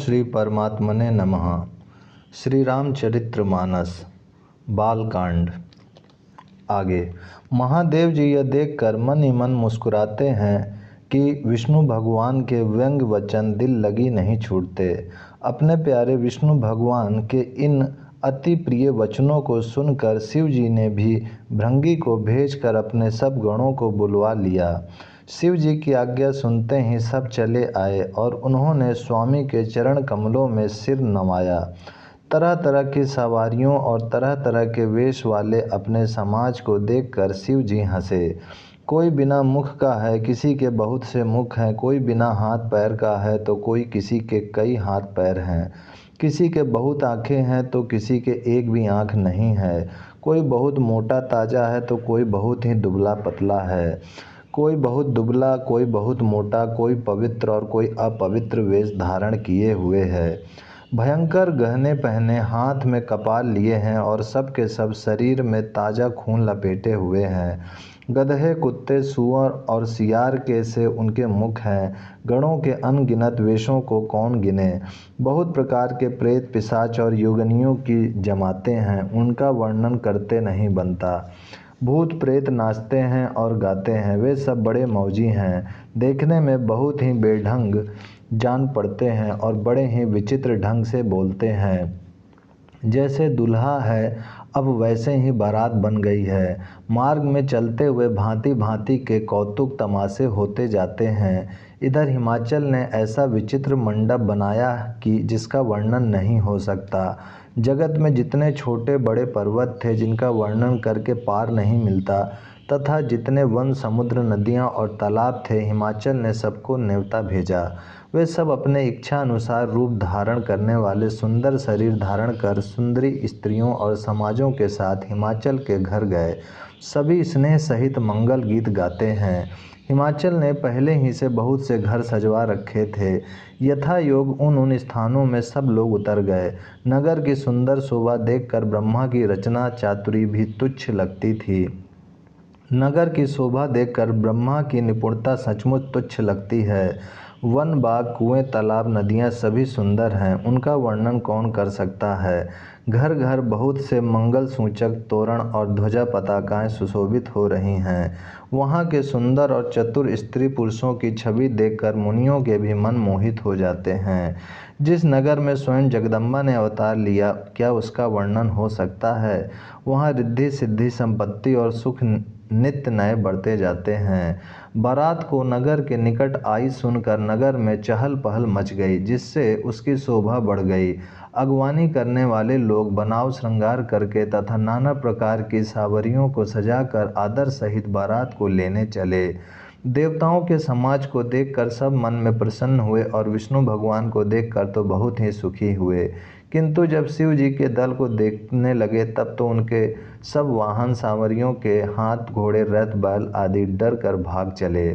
श्री परमात्मने नमः। श्री रामचरितमानस बालकांड। आगे महादेव जी यह देखकर मन ही मन मुस्कुराते हैं कि विष्णु भगवान के व्यंग वचन दिल लगी नहीं छूटते। अपने प्यारे विष्णु भगवान के इन अति प्रिय वचनों को सुनकर शिव जी ने भी भृंगी को भेजकर अपने सब गणों को बुलवा लिया। शिव जी की आज्ञा सुनते ही सब चले आए और उन्होंने स्वामी के चरण कमलों में सिर नवाया। तरह तरह की सवारियों और तरह तरह के वेश वाले अपने समाज को देखकर शिव जी हंसे। कोई बिना मुख का है, किसी के बहुत से मुख हैं, कोई बिना हाथ पैर का है तो कोई किसी के कई हाथ पैर हैं, किसी के बहुत आँखें हैं तो किसी के एक भी आँख नहीं है, कोई बहुत मोटा ताजा है तो कोई बहुत ही दुबला पतला है, कोई बहुत दुबला, कोई बहुत मोटा, कोई पवित्र और कोई अपवित्र वेश धारण किए हुए है। भयंकर गहने पहने, हाथ में कपाल लिए हैं और सब के सब शरीर में ताज़ा खून लपेटे हुए हैं। गधे, कुत्ते, सूअर और सियार के से उनके मुख हैं। गणों के अनगिनत वेशों को कौन गिने। बहुत प्रकार के प्रेत, पिशाच और योगिनियों की जमाते हैं, उनका वर्णन करते नहीं बनता। भूत प्रेत नाचते हैं और गाते हैं, वे सब बड़े मौजी हैं, देखने में बहुत ही बेढंग जान पड़ते हैं और बड़े ही विचित्र ढंग से बोलते हैं। जैसे दूल्हा है अब वैसे ही बारात बन गई है। मार्ग में चलते हुए भांति भांति के कौतुक तमाशे होते जाते हैं। इधर हिमाचल ने ऐसा विचित्र मंडप बनाया कि जिसका वर्णन नहीं हो सकता। जगत में जितने छोटे बड़े पर्वत थे जिनका वर्णन करके पार नहीं मिलता, तथा जितने वन, समुद्र, नदियाँ और तालाब थे, हिमाचल ने सबको न्योता भेजा। वे सब अपने इच्छा अनुसार रूप धारण करने वाले सुंदर शरीर धारण कर सुंदरी स्त्रियों और समाजों के साथ हिमाचल के घर गए। सभी स्नेह सहित मंगल गीत गाते हैं। हिमाचल ने पहले ही से बहुत से घर सजवा रखे थे। यथा योग उन स्थानों में सब लोग उतर गए। नगर की सुंदर शोभा देखकर ब्रह्मा की रचना चातुरी भी तुच्छ लगती थी। नगर की शोभा देखकर ब्रह्मा की निपुणता सचमुच तुच्छ लगती है। वन, बाग, कुएं, तालाब, नदियाँ सभी सुंदर हैं, उनका वर्णन कौन कर सकता है। घर घर बहुत से मंगल सूचक तोरण और ध्वजा पताकाएं सुशोभित हो रही हैं। वहाँ के सुंदर और चतुर स्त्री पुरुषों की छवि देखकर मुनियों के भी मन मोहित हो जाते हैं। जिस नगर में स्वयं जगदम्बा ने अवतार लिया, क्या उसका वर्णन हो सकता है। वहाँ रिद्धि सिद्धि, संपत्ति और सुख नित्य नए बढ़ते जाते हैं। बारात को नगर के निकट आई सुनकर नगर में चहल पहल मच गई, जिससे उसकी शोभा बढ़ गई। अगवानी करने वाले लोग बनाव श्रृंगार करके तथा नाना प्रकार की सावरियों को सजाकर आदर सहित बारात को लेने चले। देवताओं के समाज को देखकर सब मन में प्रसन्न हुए और विष्णु भगवान को देखकर तो बहुत ही सुखी हुए। किंतु जब शिव जी के दल को देखने लगे तब तो उनके सब वाहन सांवरियों के हाथ, घोड़े, रथ, बैल आदि डर कर भाग चले।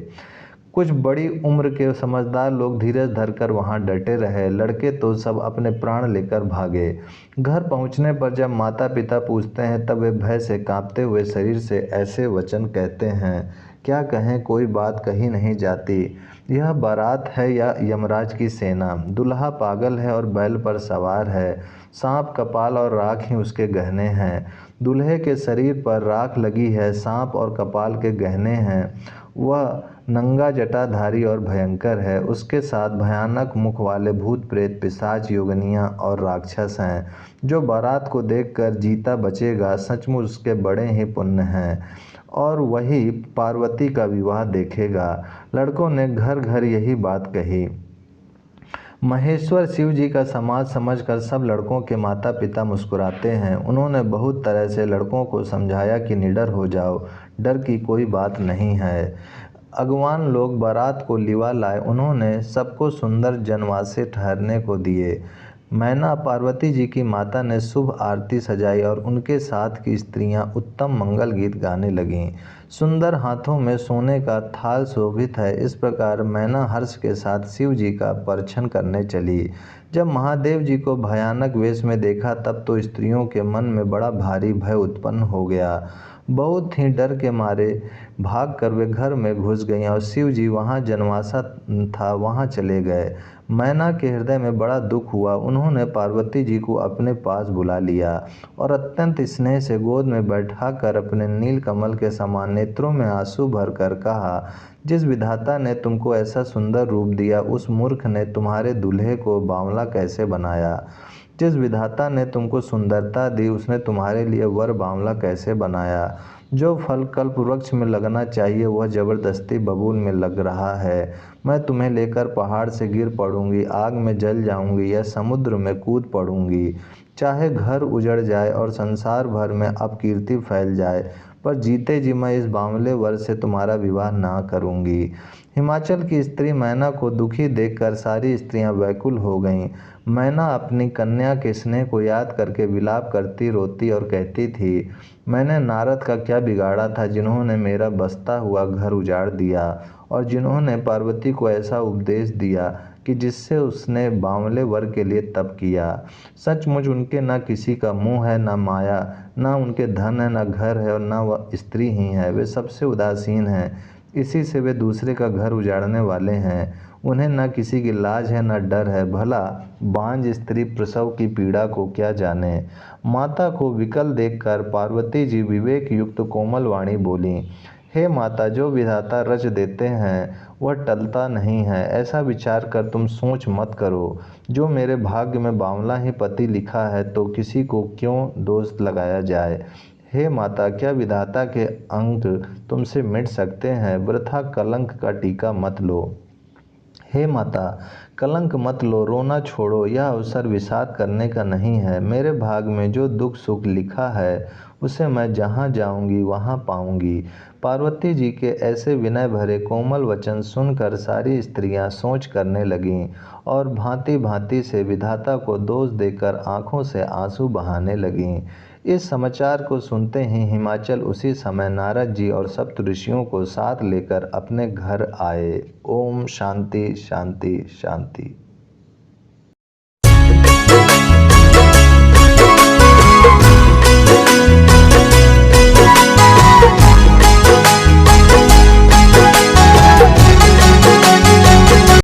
कुछ बड़ी उम्र के समझदार लोग धीरज धरकर वहां डटे रहे। लड़के तो सब अपने प्राण लेकर भागे। घर पहुंचने पर जब माता पिता पूछते हैं तब वे भय से कांपते हुए शरीर से ऐसे वचन कहते हैं, क्या कहें, कोई बात कही नहीं जाती। यह बारात है या यमराज की सेना। दूल्हा पागल है और बैल पर सवार है। सांप कपाल और राख ही उसके गहने हैं। दूल्हे के शरीर पर राख लगी है, सांप और कपाल के गहने हैं। वह नंगा जटाधारी और भयंकर है। उसके साथ भयानक मुख वाले भूत प्रेत, पिशाच, योगिनियाँ और राक्षस हैं। जो बारात को देखकर जीता बचेगा सचमुच उसके बड़े ही पुण्य हैं और वही पार्वती का विवाह देखेगा। लड़कों ने घर घर यही बात कही। महेश्वर शिव जी का समाज समझकर सब लड़कों के माता पिता मुस्कुराते हैं। उन्होंने बहुत तरह से लड़कों को समझाया कि निडर हो जाओ, डर की कोई बात नहीं है। अगवान लोग बारात को लिवा लाए। उन्होंने सबको सुंदर जनवासे ठहरने को दिए। मैना पार्वती जी की माता ने शुभ आरती सजाई और उनके साथ की स्त्रियां उत्तम मंगल गीत गाने लगीं। सुंदर हाथों में सोने का थाल शोभित है, इस प्रकार मैना हर्ष के साथ शिव जी का परछन करने चली। जब महादेव जी को भयानक वेश में देखा तब तो स्त्रियों के मन में बड़ा भारी भय उत्पन्न हो गया। बहुत ही डर के मारे भागकर वे घर में घुस गईं और शिव जी वहाँ जनवासा था वहाँ चले गए। मैना के हृदय में बड़ा दुख हुआ। उन्होंने पार्वती जी को अपने पास बुला लिया और अत्यंत स्नेह से गोद में बैठाकर अपने नील कमल के समान नेत्रों में आंसू भरकर कहा, जिस विधाता ने तुमको ऐसा सुंदर रूप दिया, उस मूर्ख ने तुम्हारे दूल्हे को बावला कैसे बनाया। जिस विधाता ने तुमको सुंदरता दी, उसने तुम्हारे लिए वर बावला कैसे बनाया। जो फल कल्प वृक्ष में लगना चाहिए वह जबरदस्ती बबूल में लग रहा है। मैं तुम्हें लेकर पहाड़ से गिर पड़ूंगी, आग में जल जाऊंगी या समुद्र में कूद पड़ूंगी। चाहे घर उजड़ जाए और संसार भर में अपकीर्ति फैल जाए, पर जीते जी मैं इस बावले वर से तुम्हारा विवाह ना करूंगी। हिमाचल की स्त्री मैना को दुखी देखकर सारी स्त्रियां व्याकुल हो गईं। मैना अपनी कन्या के स्नेह को याद करके विलाप करती रोती और कहती थी, मैंने नारद का क्या बिगाड़ा था जिन्होंने मेरा बसता हुआ घर उजाड़ दिया और जिन्होंने पार्वती को ऐसा उपदेश दिया कि जिससे उसने बावले वर के लिए तप किया। सचमुच उनके न किसी का मुँह है, न माया, न उनके धन है, न घर है और न वह स्त्री ही है। वे सबसे उदासीन हैं, इसी से वे दूसरे का घर उजाड़ने वाले हैं। उन्हें न किसी की लाज है, न डर है। भला बांझ स्त्री प्रसव की पीड़ा को क्या जाने। माता को विकल देखकर पार्वती जी विवेक युक्त कोमल वाणी बोली, हे माता, जो विधाता रच देते हैं वह टलता नहीं है। ऐसा विचार कर तुम सोच मत करो। जो मेरे भाग्य में बावला ही पति लिखा है तो किसी को क्यों दोष लगाया जाए। हे माता, क्या विधाता के अंक तुमसे मिट सकते हैं। वृथा कलंक का टीका मत लो। हे माता, कलंक मत लो, रोना छोड़ो। यह अवसर विषाद करने का नहीं है। मेरे भाग में जो दुख सुख लिखा है उसे मैं जहाँ जाऊँगी वहाँ पाऊँगी। पार्वती जी के ऐसे विनय भरे कोमल वचन सुनकर सारी स्त्रियाँ सोच करने लगीं और भांति भांति से विधाता को दोष देकर आँखों से आंसू बहाने लगीं। इस समाचार को सुनते ही हिमाचल उसी समय नारद जी और सप्त ऋषियों को साथ लेकर अपने घर आए। ओम शांति शांति शांति।